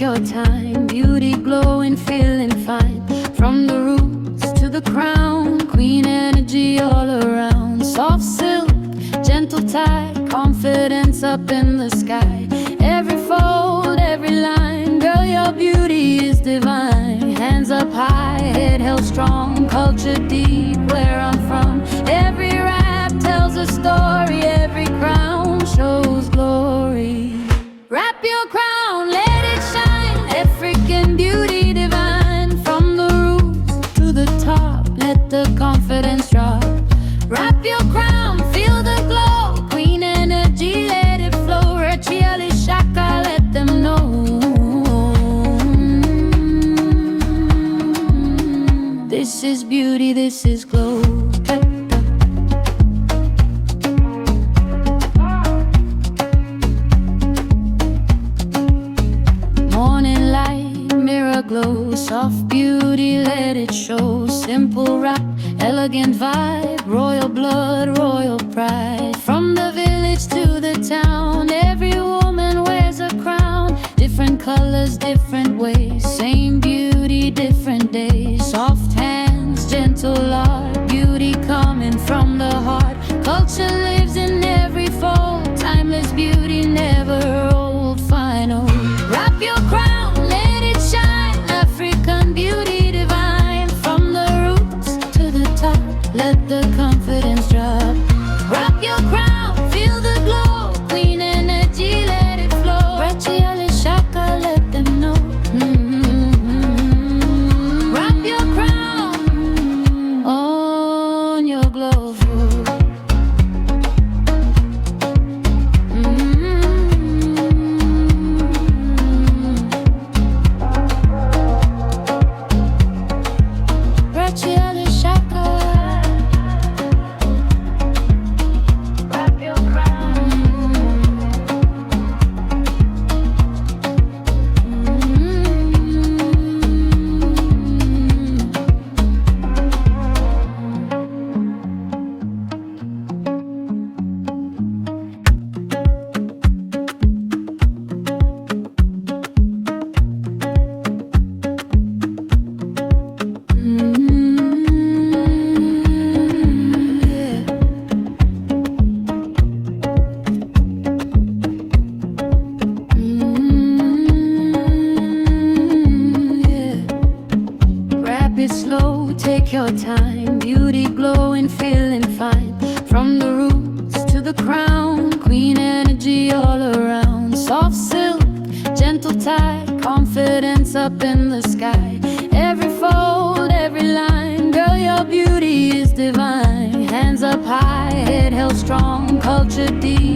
your time. Beauty glowing, feeling fine. From the roots to the crown, queen energy all around. Soft silk, gentle tide, confidence up in the sky. Every fold, every line, girl, your beauty is divine. Hands up high, head held strong, culture deep where I'm from. Every rap tells a story, every crown shows glory. Wrap your crown, let it shine, African beauty divine. From the roots to the top, let the confidence drop. Wrap your crown, feel the glow, queen energy, let it flow. Rachiali Shaka, let them know. This is beauty, this is glow. Morning light, mirror glow, soft beauty, let it show. Simple rap, elegant vibe, royal blood, royal pride. From the village to the town, every woman wears a crown. Different colors, different ways, same beauty, different days. Soft hands, gentle art, beauty coming from the heart. Culture lives in every fold, timeless beauty, never old. Final, wrap your crown, let it shine, African beauty divine. From the roots to the top, let the confidence drop. Wrap your crown, feel the glow, queen energy, let it flow. Rachiali Shaka, let them know. Wrap your crown on your glow. Rachiali Shaka, wrap your crown. Wrap it slow, take your time. Beauty glowing, feeling fine. From the roots to the crown, queen energy all around. Soft silk, gentle tide, confidence up in the sky. Every fold, every line, girl, your beauty is divine. Hands up high, head held strong, culture deep